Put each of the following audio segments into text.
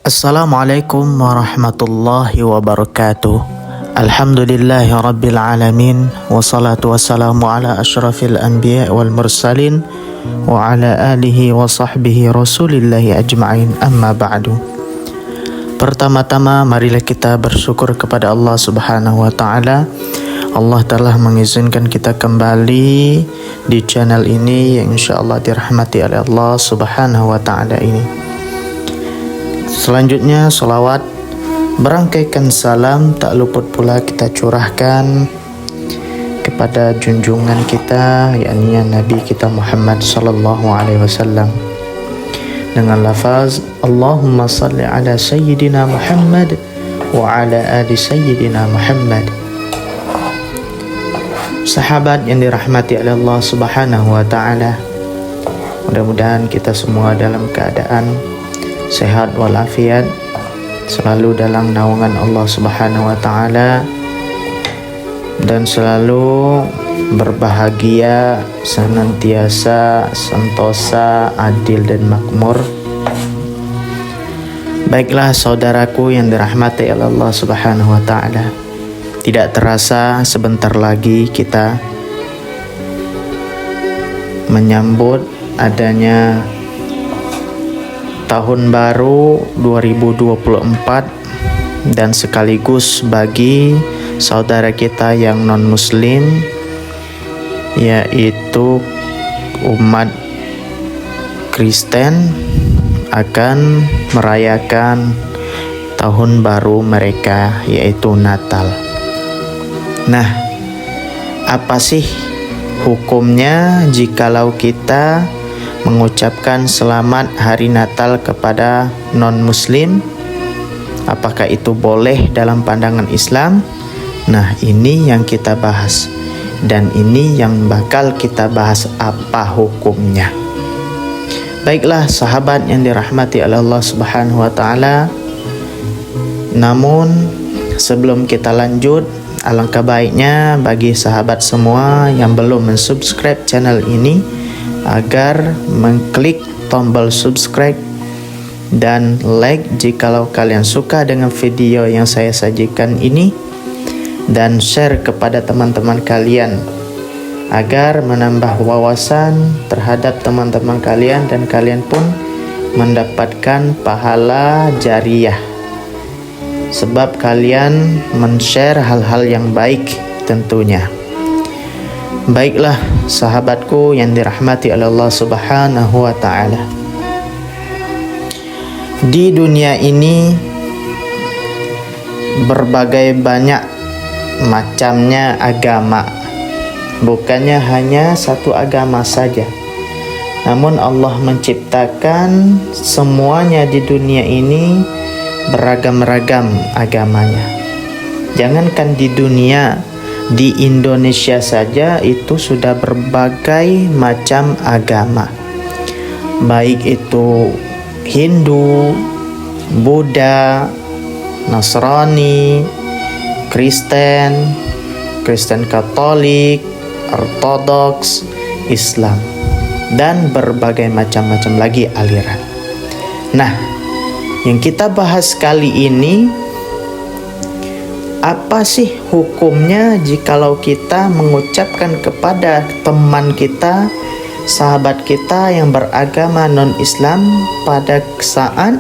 Assalamualaikum warahmatullahi wabarakatuh. Alhamdulillahi rabbil alamin. Wassalatu wassalamu ala asyrafil anbiya wal mursalin wa ala alihi wa sahbihi rasulillahi ajma'in, amma ba'du. Pertama-tama marilah kita bersyukur kepada Allah subhanahu wa ta'ala. Allah telah mengizinkan kita kembali di channel ini yang insyaAllah dirahmati oleh Allah subhanahu wa ta'ala ini. Selanjutnya salawat berangkaikan salam tak luput pula kita curahkan kepada junjungan kita, yakni Nabi kita Muhammad sallallahu alaihi wasallam, dengan lafaz Allahumma salli ala sayyidina Muhammad wa ala ali sayyidina Muhammad. Sahabat yang dirahmati oleh Allah subhanahu wa ta'ala, mudah-mudahan kita semua dalam keadaan sehat walafiat, selalu dalam naungan Allah subhanahu wa ta'ala, dan selalu berbahagia, senantiasa sentosa, adil dan makmur. Baiklah saudaraku yang dirahmati oleh Allah subhanahu wa ta'ala, tidak terasa sebentar lagi kita menyambut adanya tahun baru 2024, dan sekaligus bagi saudara kita yang non muslim, yaitu umat Kristen, akan merayakan tahun baru mereka, yaitu Natal. Nah, apa sih hukumnya jikalau kita mengucapkan selamat hari Natal kepada non-muslim? Apakah itu boleh dalam pandangan Islam? Nah, ini yang kita bahas, dan ini yang bakal kita bahas, apa hukumnya. Baiklah sahabat yang dirahmati oleh Allah subhanahu wa ta'ala, namun sebelum kita lanjut, alangkah baiknya bagi sahabat semua yang belum mensubscribe channel ini agar mengklik tombol subscribe dan like jikalau kalian suka dengan video yang saya sajikan ini, dan share kepada teman-teman kalian agar menambah wawasan terhadap teman-teman kalian, dan kalian pun mendapatkan pahala jariyah sebab kalian men-share hal-hal yang baik tentunya. Baiklah sahabatku yang dirahmati oleh Allah subhanahu wa ta'ala, di dunia ini berbagai banyak macamnya agama, bukannya hanya satu agama saja, namun Allah menciptakan semuanya di dunia ini beragam-ragam agamanya. Jangankan di dunia, di Indonesia saja itu sudah berbagai macam agama, baik itu Hindu, Buddha, Nasrani, Kristen Katolik, Ortodoks, Islam, dan berbagai macam-macam lagi aliran. Nah, yang kita bahas kali ini, apa sih hukumnya jikalau kita mengucapkan kepada teman kita, sahabat kita yang beragama non-Islam pada saat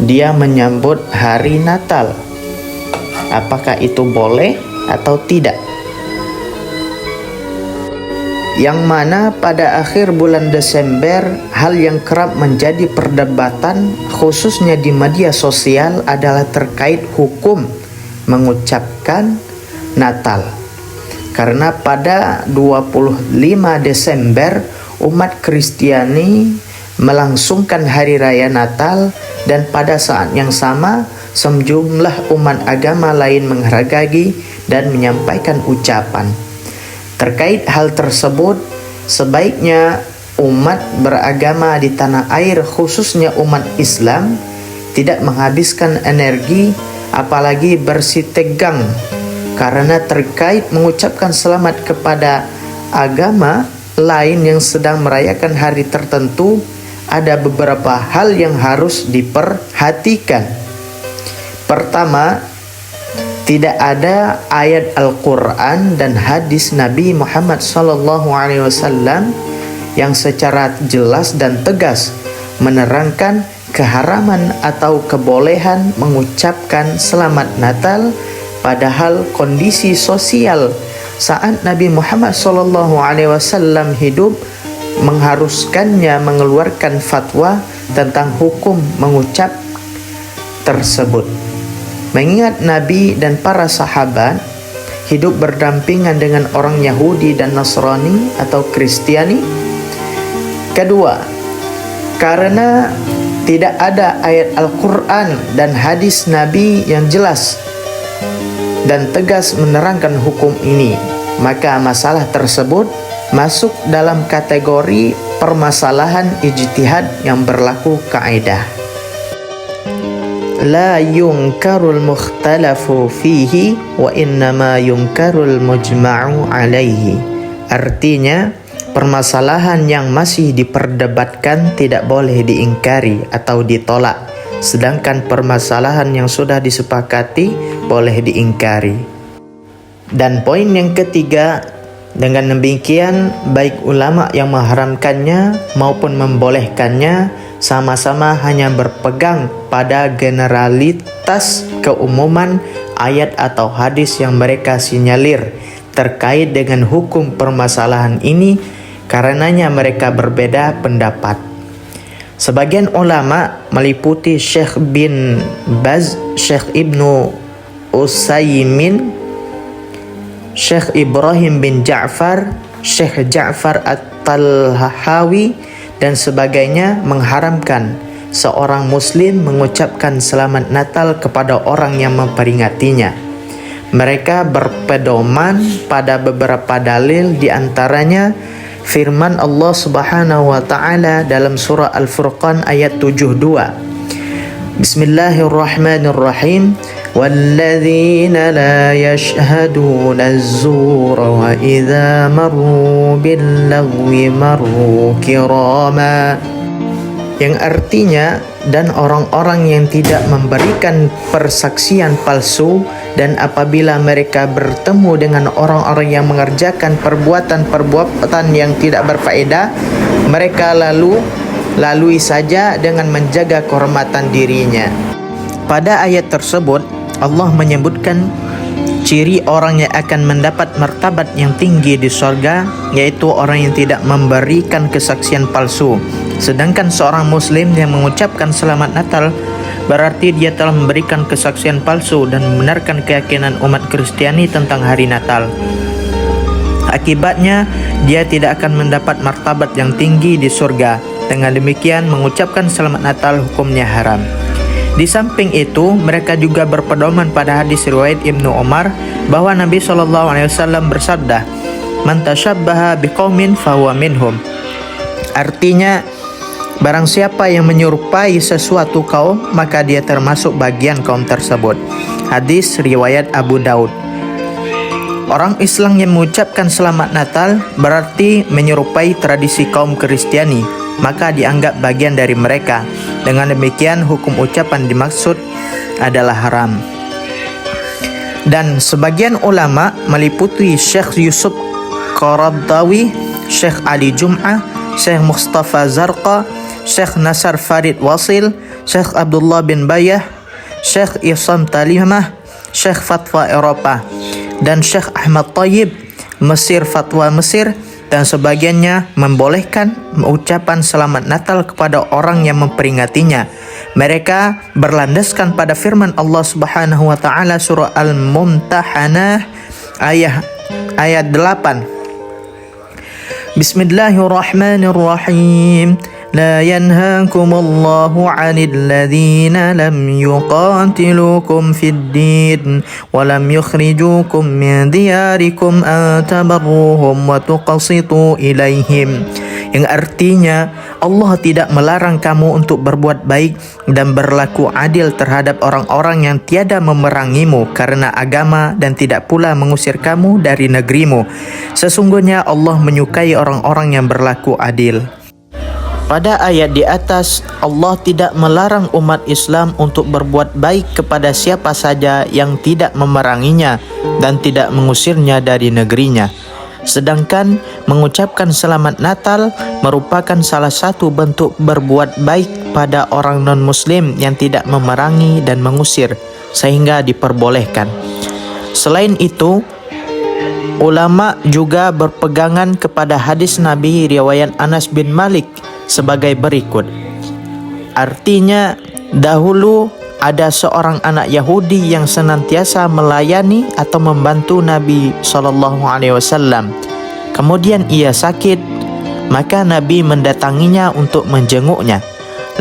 dia menyambut hari Natal? Apakah itu boleh atau tidak? Yang mana pada akhir bulan Desember, hal yang kerap menjadi perdebatan khususnya di media sosial adalah terkait hukum mengucapkan Natal. Karena pada 25 Desember umat Kristiani melangsungkan hari raya Natal, dan pada saat yang sama sejumlah umat agama lain menghargai dan menyampaikan ucapan. Terkait hal tersebut, sebaiknya umat beragama di tanah air, khususnya umat Islam, tidak menghabiskan energi apalagi bersitegang, karena terkait mengucapkan selamat kepada agama lain yang sedang merayakan hari tertentu ada beberapa hal yang harus diperhatikan. Pertama, tidak ada ayat Al-Quran dan hadis Nabi Muhammad SAW yang secara jelas dan tegas menerangkan keharaman atau kebolehan mengucapkan Selamat Natal, padahal kondisi sosial saat Nabi Muhammad SAW hidup mengharuskannya mengeluarkan fatwa tentang hukum mengucap tersebut. Mengingat Nabi dan para sahabat hidup berdampingan dengan orang Yahudi dan Nasrani atau Kristiani. Kedua, karena tidak ada ayat Al-Quran dan hadis Nabi yang jelas dan tegas menerangkan hukum ini, maka masalah tersebut masuk dalam kategori permasalahan ijtihad yang berlaku kaidah. La yunkarul mukhtalafu fihi wa innama yunkarul mujma'u alaihi. Artinya, permasalahan yang masih diperdebatkan tidak boleh diingkari atau ditolak, sedangkan permasalahan yang sudah disepakati boleh diingkari. Dan poin yang ketiga, dengan demikian baik ulama yang mengharamkannya maupun membolehkannya sama-sama hanya berpegang pada generalitas keumuman ayat atau hadis yang mereka sinyalir terkait dengan hukum permasalahan ini, karenanya mereka berbeda pendapat. Sebagian ulama meliputi Syekh bin Baz, Syekh Ibnu Utsaimin, Syekh Ibrahim bin Ja'far, Syekh Ja'far At-Talhawi dan sebagainya mengharamkan seorang muslim mengucapkan Selamat Natal kepada orang yang memperingatinya. Mereka berpedoman pada beberapa dalil, di antaranya firman Allah Subhanahu wa taala dalam surah Al-Furqan ayat 72. Bismillahirrahmanirrahim. Walladzina la yashhaduna az-zura wa idza marru bil-lagwi marru kirama. Yang artinya, dan orang-orang yang tidak memberikan persaksian palsu, dan apabila mereka bertemu dengan orang-orang yang mengerjakan perbuatan yang tidak berfaedah, mereka lalui saja dengan menjaga kehormatan dirinya. Pada ayat tersebut Allah menyebutkan ciri orang yang akan mendapat martabat yang tinggi di surga, yaitu orang yang tidak memberikan kesaksian palsu. Sedangkan seorang muslim yang mengucapkan Selamat Natal berarti dia telah memberikan kesaksian palsu dan membenarkan keyakinan umat Kristiani tentang hari Natal. Akibatnya dia tidak akan mendapat martabat yang tinggi di surga. Dengan demikian mengucapkan Selamat Natal hukumnya haram. Di samping itu, mereka juga berpedoman pada hadis riwayat Ibnu Umar bahwa Nabi SAW bersabda, "Man tashabbaha biqaumin fahuwa minhum." Artinya, barang siapa yang menyerupai sesuatu kaum, maka dia termasuk bagian kaum tersebut. Hadis riwayat Abu Daud. Orang Islam yang mengucapkan Selamat Natal berarti menyerupai tradisi kaum Kristiani, maka dianggap bagian dari mereka. Dengan demikian hukum ucapan dimaksud adalah haram. Dan sebagian ulama meliputi Syekh Yusuf Qaradawi, Syekh Ali Jum'ah, Syekh Mustafa Zarqa, Syekh Nasar Farid Wasil, Syekh Abdullah bin Bayah, Syekh Isam Talimah, Syekh Fatwa Eropa, dan Syekh Ahmad Tayyib Mesir Fatwa Mesir, dan sebagiannya membolehkan ucapan Selamat Natal kepada orang yang memperingatinya. Mereka berlandaskan pada firman Allah Subhanahu wa taala surah Al-Mumtahanah ayat 8. Bismillahirrahmanirrahim. لا ينهاكم الله عن الذين لم يقاتلوكم في الدين ولم يخرجوكم من دياركم أن تبروهم وتقسطوا إليهم. Yang artinya, Allah tidak melarang kamu untuk berbuat baik dan berlaku adil terhadap orang-orang yang tiada memerangimu karena agama dan tidak pula mengusir kamu dari negerimu. Sesungguhnya Allah menyukai orang-orang yang berlaku adil. Pada ayat di atas, Allah tidak melarang umat Islam untuk berbuat baik kepada siapa saja yang tidak memeranginya dan tidak mengusirnya dari negerinya. Sedangkan mengucapkan selamat Natal merupakan salah satu bentuk berbuat baik pada orang non-muslim yang tidak memerangi dan mengusir, sehingga diperbolehkan. Selain itu, ulama juga berpegangan kepada hadis Nabi riwayat Anas bin Malik sebagai berikut. Artinya, dahulu ada seorang anak Yahudi yang senantiasa melayani atau membantu Nabi SAW. Kemudian ia sakit, maka Nabi mendatanginya untuk menjenguknya.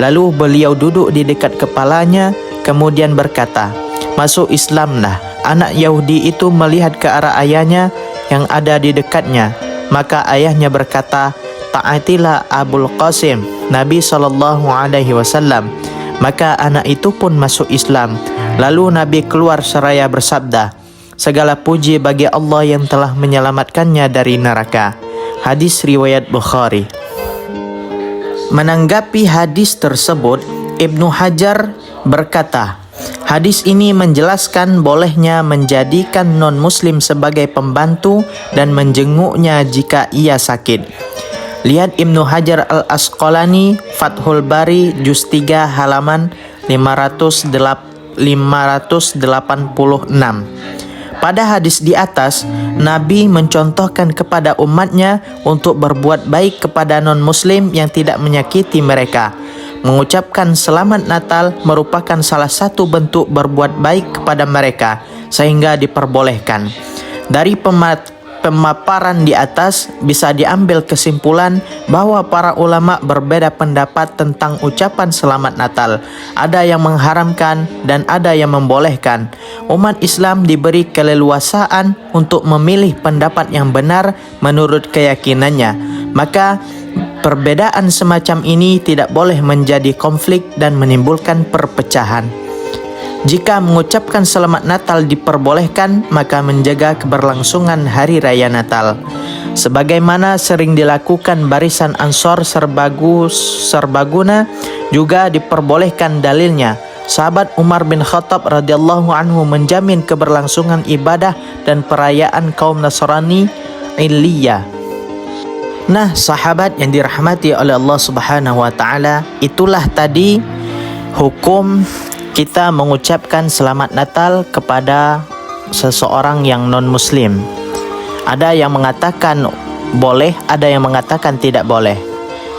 Lalu beliau duduk di dekat kepalanya, kemudian berkata, "Masuk Islamlah." Anak Yahudi itu melihat ke arah ayahnya yang ada di dekatnya. Maka ayahnya berkata, "Ta'atilah Abul Qasim, Nabi SAW." Maka anak itu pun masuk Islam. Lalu Nabi keluar seraya bersabda, "Segala puji bagi Allah yang telah menyelamatkannya dari neraka." Hadis riwayat Bukhari. Menanggapi hadis tersebut, Ibnu Hajar berkata, hadis ini menjelaskan bolehnya menjadikan non-muslim sebagai pembantu dan menjenguknya jika ia sakit. Lihat Ibnu Hajar Al-Asqalani, Fathul Bari, Juz 3, halaman 586. Pada hadis di atas, Nabi mencontohkan kepada umatnya untuk berbuat baik kepada non-muslim yang tidak menyakiti mereka. Mengucapkan selamat Natal merupakan salah satu bentuk berbuat baik kepada mereka, sehingga diperbolehkan. Dari pemaparan di atas bisa diambil kesimpulan bahwa para ulama berbeda pendapat tentang ucapan selamat Natal. Ada yang mengharamkan dan ada yang membolehkan. Umat Islam diberi keleluasaan untuk memilih pendapat yang benar menurut keyakinannya. Maka perbedaan semacam ini tidak boleh menjadi konflik dan menimbulkan perpecahan. Jika mengucapkan selamat Natal diperbolehkan, maka menjaga keberlangsungan Hari Raya Natal. Sebagaimana sering dilakukan barisan Ansor Serbaguna, juga diperbolehkan dalilnya. Sahabat Umar bin Khattab radhiyallahu anhu menjamin keberlangsungan ibadah dan perayaan kaum Nasrani Iliyah. Nah, sahabat yang dirahmati oleh Allah Subhanahu wa taala, itulah tadi hukum kita mengucapkan selamat Natal kepada seseorang yang non-muslim. Ada yang mengatakan boleh, ada yang mengatakan tidak boleh.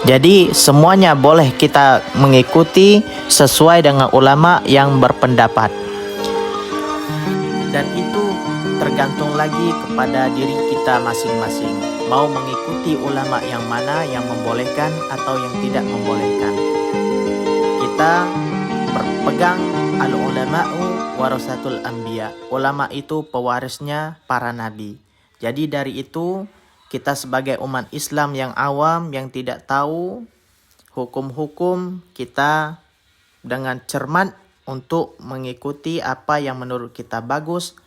Jadi semuanya boleh kita mengikuti sesuai dengan ulama yang berpendapat. Dan itu tergantung lagi kepada diri kita masing-masing. Mau mengikuti ulama yang mana, yang membolehkan atau yang tidak membolehkan. Kita berpegang al-ulama'u warasatul anbiya. Ulama itu pewarisnya para nabi. Jadi dari itu kita sebagai umat Islam yang awam, yang tidak tahu hukum-hukum, kita dengan cermat untuk mengikuti apa yang menurut kita bagus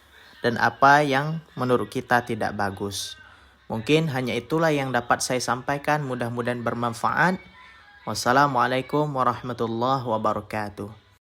dan apa yang menurut kita tidak bagus. Mungkin hanya itulah yang dapat saya sampaikan, mudah-mudahan bermanfaat. Wassalamualaikum warahmatullahi wabarakatuh.